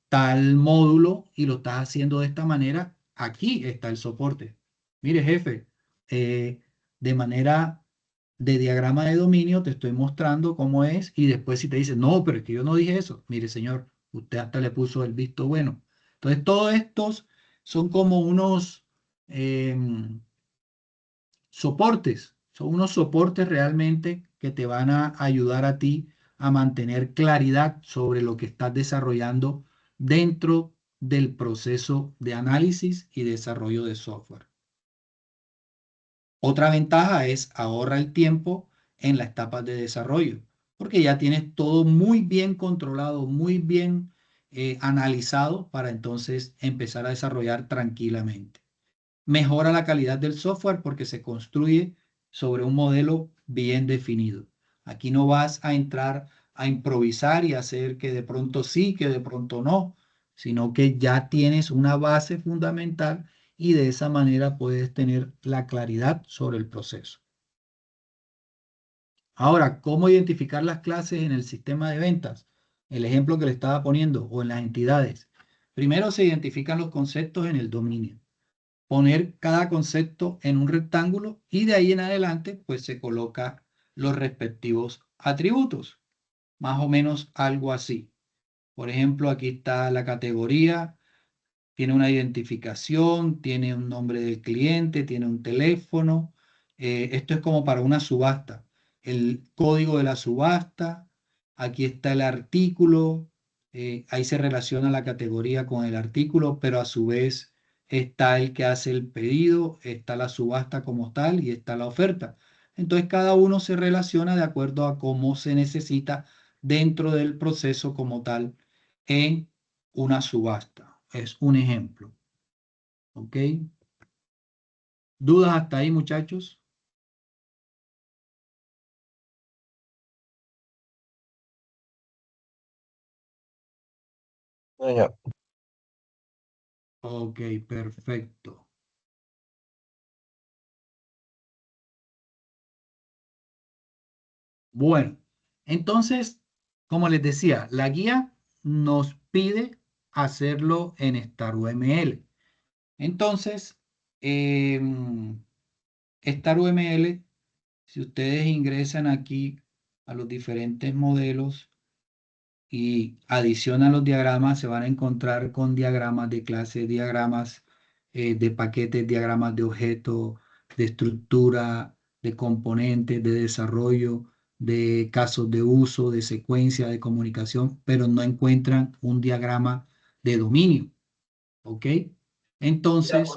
tal módulo y lo estás haciendo de esta manera, aquí está el soporte. Mire, jefe, de manera de diagrama de dominio te estoy mostrando cómo es y después si te dice, no, pero es que yo no dije eso, mire, señor, usted hasta le puso el visto bueno. Entonces, todos estos son como unos soportes, son unos soportes realmente que te van a ayudar a ti a mantener claridad sobre lo que estás desarrollando dentro del proceso de análisis y desarrollo de software. Otra ventaja es ahorra el tiempo en las etapas de desarrollo, porque ya tienes todo muy bien controlado, muy bien analizado para entonces empezar a desarrollar tranquilamente. Mejora la calidad del software porque se construye sobre un modelo bien definido. Aquí no vas a entrar a improvisar y hacer que de pronto sí, que de pronto no, sino que ya tienes una base fundamental y de esa manera puedes tener la claridad sobre el proceso. Ahora, ¿cómo identificar las clases en el sistema de ventas? El ejemplo que le estaba poniendo o en las entidades. Primero se identifican los conceptos en el dominio. Poner cada concepto en un rectángulo y de ahí en adelante pues se coloca los respectivos atributos. Más o menos algo así. Por ejemplo, aquí está la categoría, tiene una identificación, tiene un nombre del cliente, tiene un teléfono. Esto es como para una subasta. El código de la subasta, aquí está el artículo, ahí se relaciona la categoría con el artículo, pero a su vez está el que hace el pedido, está la subasta como tal y está la oferta. Entonces cada uno se relaciona de acuerdo a cómo se necesita dentro del proceso como tal en una subasta. Es un ejemplo. ¿Ok? ¿Dudas hasta ahí, muchachos? Ya. Ok, perfecto. Bueno, entonces, como les decía, la guía nos pide hacerlo en StarUML. Entonces, StarUML, si ustedes ingresan aquí a los diferentes modelos y adicionan los diagramas, se van a encontrar con diagramas de clase, diagramas de paquetes, diagramas de objeto, de estructura, de componentes, de desarrollo, de casos de uso, de secuencia, de comunicación, pero no encuentran un diagrama de dominio. ¿Ok? Entonces,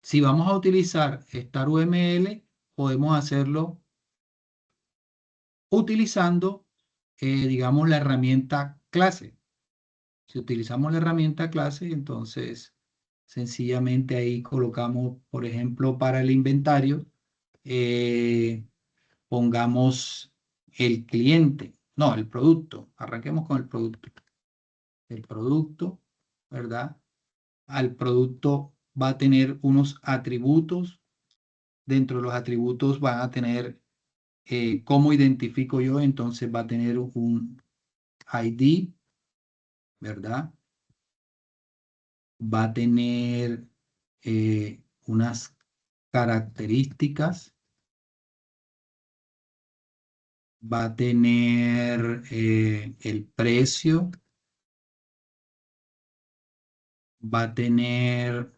si vamos a utilizar StarUML, podemos hacerlo utilizando, digamos, la herramienta clase. Si utilizamos la herramienta clase, entonces sencillamente ahí colocamos, por ejemplo, para el inventario, pongamos el cliente, no, el producto. Arranquemos con el producto. El producto, ¿verdad? Al producto va a tener unos atributos. Dentro de los atributos van a tener cómo identifico yo, entonces va a tener un ID, ¿verdad? Va a tener unas características, va a tener el precio, va a tener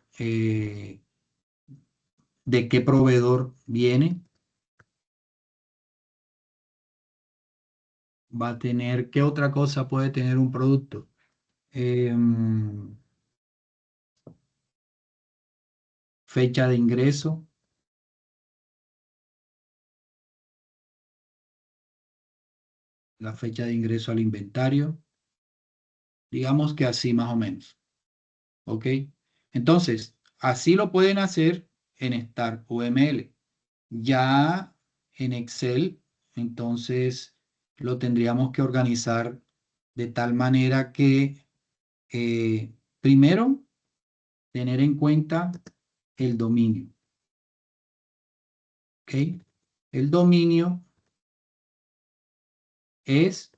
de qué proveedor viene, va a tener qué otra cosa puede tener un producto. Fecha de ingreso, la fecha de ingreso al inventario, digamos que así más o menos, ¿ok? Entonces, así lo pueden hacer en Start UML. Ya en Excel, entonces lo tendríamos que organizar de tal manera que primero tener en cuenta el dominio. ¿Ok? El dominio es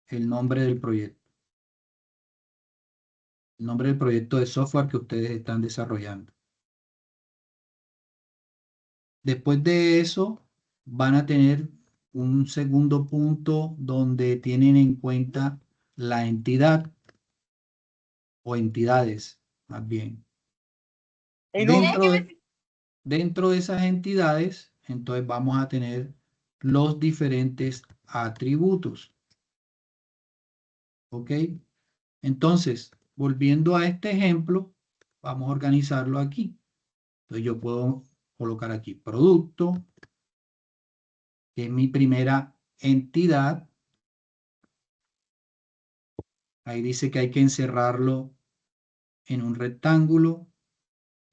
el nombre del proyecto. El nombre del proyecto de software que ustedes están desarrollando. Después de eso, van a tener un segundo punto donde tienen en cuenta la entidad o entidades, más bien. Dentro de esas entidades, entonces vamos a tener los diferentes atributos. ¿Ok? Entonces, volviendo a este ejemplo, vamos a organizarlo aquí. Entonces yo puedo colocar aquí producto, que es mi primera entidad. Ahí dice que hay que encerrarlo en un rectángulo.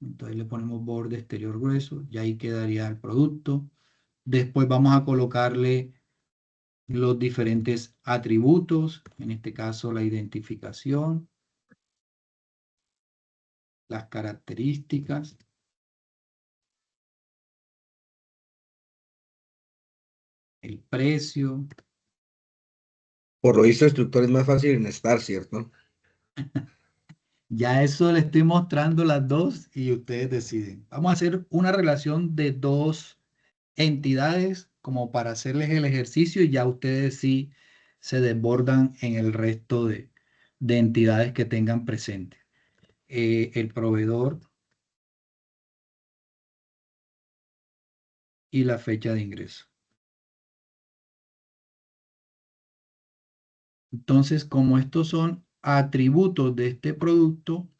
Entonces le ponemos borde exterior grueso y ahí quedaría el producto. Después vamos a colocarle los diferentes atributos, en este caso la identificación, las características, el precio. Por lo visto, Instructor es más fácil en Star, ¿cierto? Ya eso le estoy mostrando las dos y ustedes deciden. Vamos a hacer una relación de dos entidades como para hacerles el ejercicio y ya ustedes sí se desbordan en el resto de entidades que tengan presente. El proveedor y la fecha de ingreso. Entonces, como estos son atributos de este producto,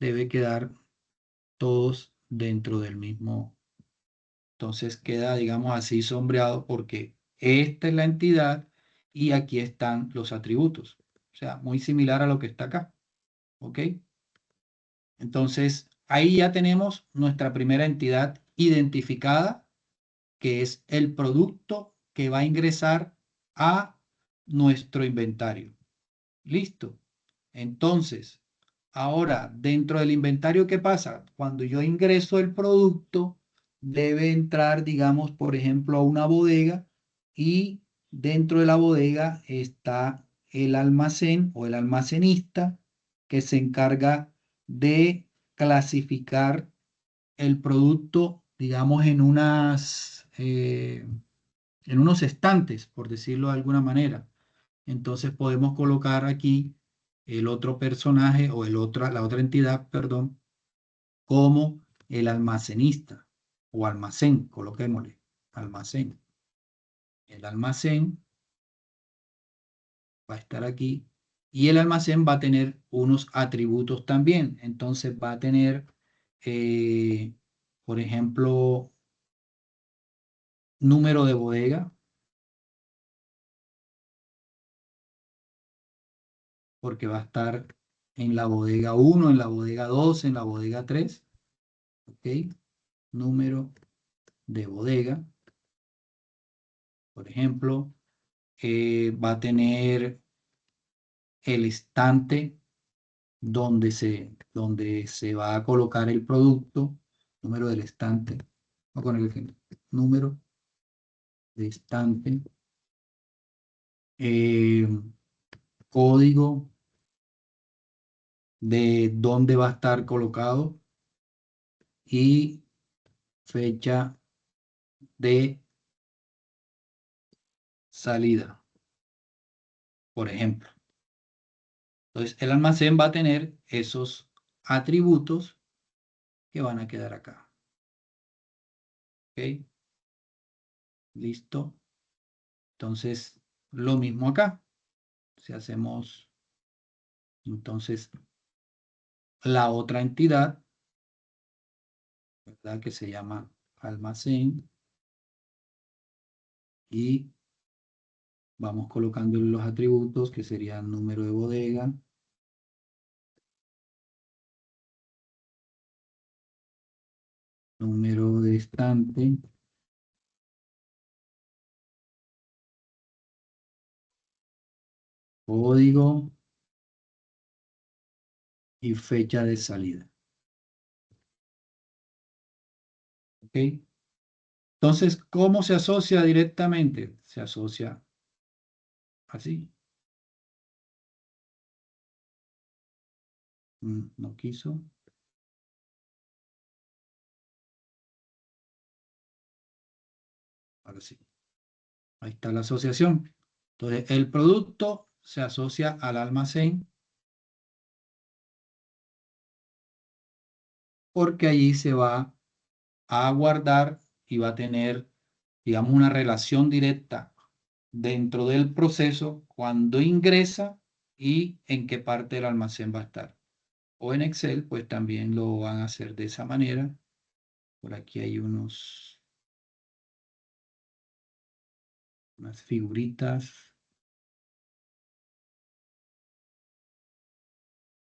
debe quedar todos dentro del mismo. Entonces queda, digamos así, sombreado porque esta es la entidad y aquí están los atributos. O sea, muy similar a lo que está acá. ¿Ok? Entonces, ahí ya tenemos nuestra primera entidad identificada, que es el producto que va a ingresar a nuestro inventario. Listo. Entonces, ahora, dentro del inventario, ¿qué pasa? Cuando yo ingreso el producto, debe entrar, digamos, por ejemplo, a una bodega y dentro de la bodega está el almacén o el almacenista que se encarga de clasificar el producto, digamos, en unos estantes, por decirlo de alguna manera. Entonces podemos colocar aquí el otro personaje o la otra entidad, perdón, como el almacenista o almacén, coloquémosle, almacén. El almacén va a estar aquí y el almacén va a tener unos atributos también. Entonces va a tener, por ejemplo, número de bodega, porque va a estar en la bodega 1, en la bodega 2, en la bodega 3. ¿Ok? Número de bodega. Por ejemplo, va a tener el estante donde se va a colocar el producto, número del estante, o con el ejemplo, número de estante, eh, código de dónde va a estar colocado y fecha de salida, por ejemplo. Entonces, el almacén va a tener esos atributos que van a quedar acá. ¿Ok? Listo. Entonces, lo mismo acá. Si hacemos entonces la otra entidad, ¿verdad? Que se llama almacén. Y vamos colocando los atributos que serían número de bodega, número de estante, código y fecha de salida. ¿Ok? Entonces, ¿cómo se asocia directamente? Se asocia así. No quiso. Ahora sí. Ahí está la asociación. Entonces, el producto se asocia al almacén porque allí se va a guardar y va a tener, digamos, una relación directa dentro del proceso cuando ingresa y en qué parte del almacén va a estar. O en Excel, pues también lo van a hacer de esa manera. Por aquí hay unas figuritas.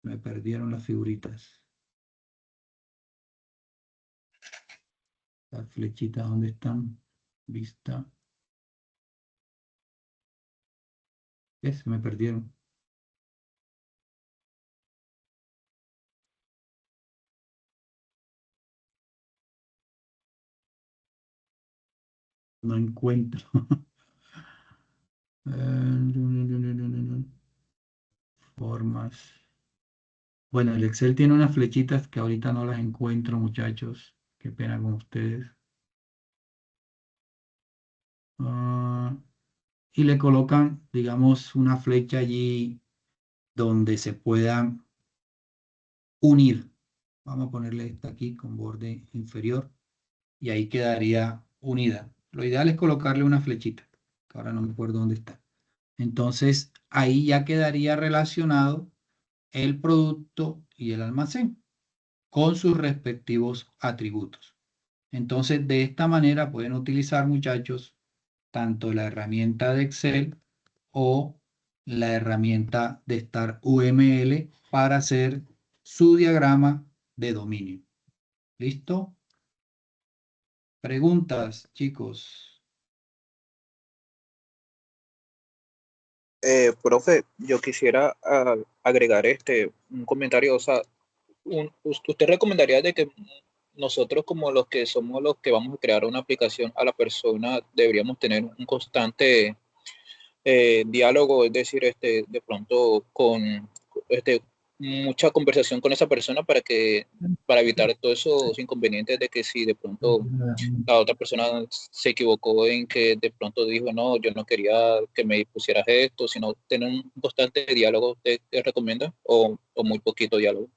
Me perdieron las figuritas. Las flechitas, ¿dónde están? Vista. Se me perdieron. No encuentro. Formas. Bueno, el Excel tiene unas flechitas que ahorita no las encuentro, muchachos. Qué pena con ustedes. Y le colocan, digamos, una flecha allí donde se puedan unir. Vamos a ponerle esta aquí con borde inferior y ahí quedaría unida. Lo ideal es colocarle una flechita, que ahora no me acuerdo dónde está. Entonces, ahí ya quedaría relacionado el producto y el almacén con sus respectivos atributos. Entonces, de esta manera pueden utilizar, muchachos, tanto la herramienta de Excel o la herramienta de Star UML para hacer su diagrama de dominio. ¿Listo? Preguntas, chicos. Profe, yo quisiera agregar un comentario, o sea, ¿usted recomendaría de que nosotros como los que somos los que vamos a crear una aplicación a la persona deberíamos tener un constante diálogo, es decir, de pronto con mucha conversación con esa persona para evitar todos esos inconvenientes de que si de pronto la otra persona se equivocó en que de pronto dijo, no, yo no quería que me pusieras esto, sino tener un constante diálogo, ¿te recomienda? O muy poquito diálogo?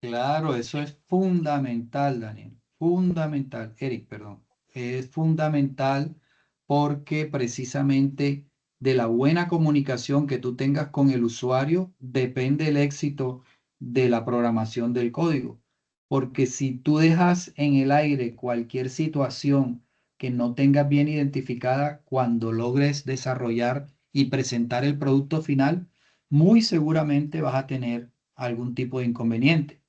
Claro, eso es fundamental, Daniel. Fundamental, Eric, perdón. Es fundamental porque precisamente de la buena comunicación que tú tengas con el usuario depende el éxito de la programación del código. Porque si tú dejas en el aire cualquier situación que no tengas bien identificada cuando logres desarrollar y presentar el producto final, muy seguramente vas a tener algún tipo de inconveniente.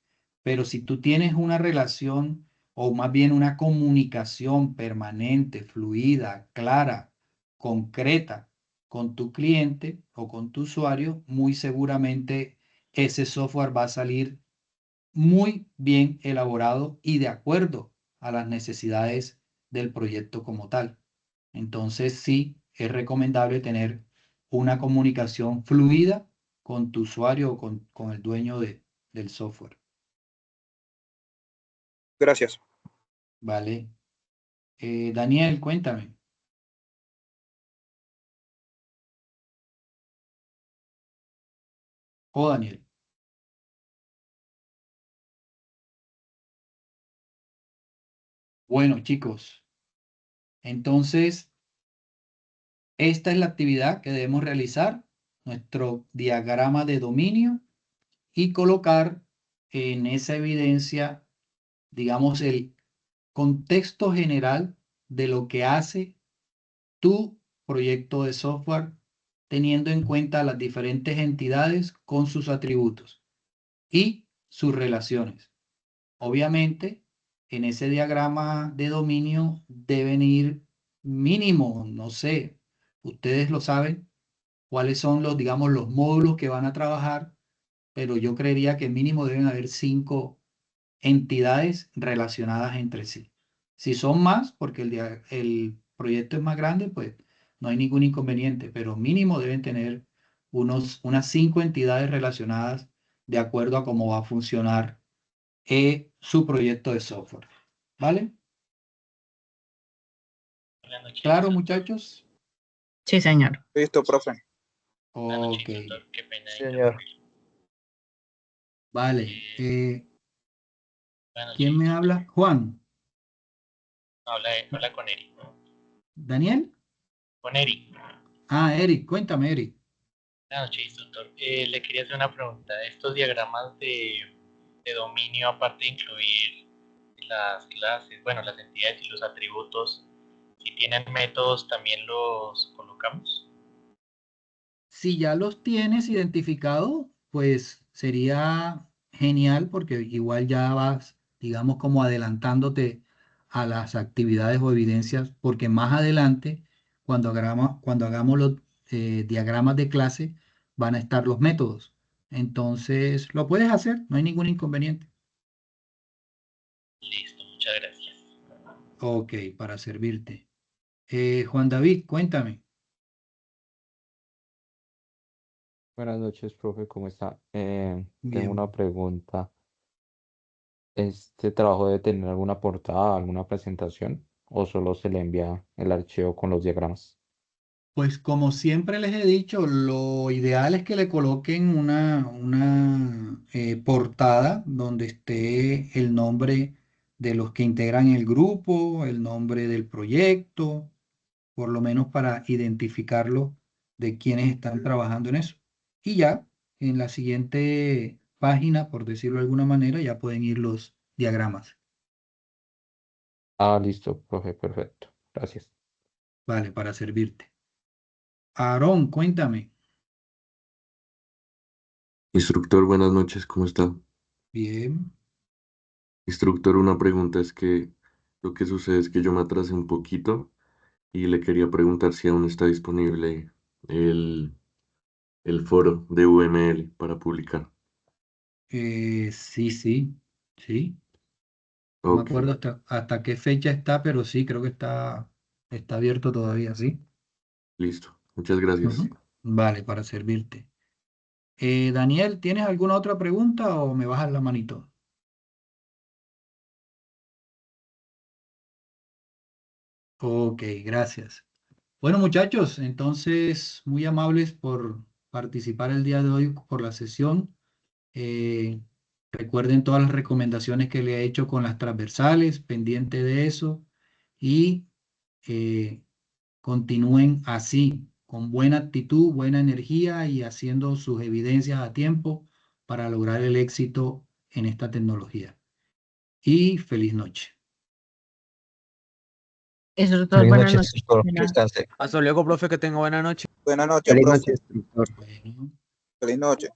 Pero si tú tienes una relación o más bien una comunicación permanente, fluida, clara, concreta con tu cliente o con tu usuario, muy seguramente ese software va a salir muy bien elaborado y de acuerdo a las necesidades del proyecto como tal. Entonces sí, es recomendable tener una comunicación fluida con tu usuario o con el dueño del software. Gracias. Vale. Daniel, cuéntame. Oh, Daniel. Bueno, chicos, entonces esta es la actividad que debemos realizar, nuestro diagrama de dominio y colocar en esa evidencia, digamos, el contexto general de lo que hace tu proyecto de software, teniendo en cuenta las diferentes entidades con sus atributos y sus relaciones. Obviamente, en ese diagrama de dominio deben ir mínimo, no sé, ustedes lo saben, cuáles son los, digamos, los módulos que van a trabajar, pero yo creería que mínimo deben haber 5 entidades relacionadas entre sí. Si son más, porque el proyecto es más grande, pues no hay ningún inconveniente, pero mínimo deben tener unas 5 entidades relacionadas de acuerdo a cómo va a funcionar su proyecto de software. ¿Vale? Buenas noches, ¿Claro, doctor. muchachos? Sí, señor. Listo, profe. Buenas noches, Ok, doctor. Qué pena Señor. interrumpir. vale. Buenas ¿Quién noches, me doctor. habla? Juan. Habla con Eric. ¿Daniel? Con Eric. Ah, Eric, cuéntame, Eric. Buenas noches, doctor. Le quería hacer una pregunta. Estos diagramas de dominio, aparte de incluir las clases, bueno, las entidades y los atributos, si tienen métodos, también los colocamos. Si ya los tienes identificados, pues sería genial porque igual ya vas, digamos, como adelantándote a las actividades o evidencias, porque más adelante, cuando hagamos los diagramas de clase, van a estar los métodos. Entonces, lo puedes hacer, no hay ningún inconveniente. Listo, muchas gracias. Ok, para servirte. Juan David, cuéntame. Buenas noches, profe, ¿cómo está? Tengo Bien. una pregunta. ¿Este trabajo debe tener alguna portada, alguna presentación o solo se le envía el archivo con los diagramas? Pues como siempre les he dicho, lo ideal es que le coloquen una portada donde esté el nombre de los que integran el grupo, el nombre del proyecto, por lo menos para identificarlo de quienes están trabajando en eso. Y ya, en la siguiente página, por decirlo de alguna manera, ya pueden ir los diagramas. Ah, listo, profe, perfecto. Gracias. Vale, para servirte. Aarón, cuéntame. Instructor, buenas noches, ¿cómo está? Bien. Instructor, una pregunta es que lo que sucede es que yo me atrasé un poquito y le quería preguntar si aún está disponible el, el foro de UML para publicar. Sí, sí, sí. No me Ok, acuerdo hasta qué fecha está, pero sí, creo que está abierto todavía, ¿sí? listo. Muchas gracias. Ujú. Vale, para servirte. Daniel, ¿tienes alguna otra pregunta o me bajas la manito? Ok, gracias. Bueno, muchachos, entonces, muy amables por participar el día de hoy por la sesión. Eh, Recuerden todas las recomendaciones que le he hecho con las transversales, pendiente de eso. Y eh, continúen así, con buena actitud, buena energía y haciendo sus evidencias a tiempo para lograr el éxito en esta tecnología. Y feliz noche. Eso es todo. Feliz Buenas noches, noches. instructor. Buenas- Descanse. Hasta luego, profe, que tenga buena noche. Buenas noches, Feliz profe. noche, instructor. Bueno. Feliz noche.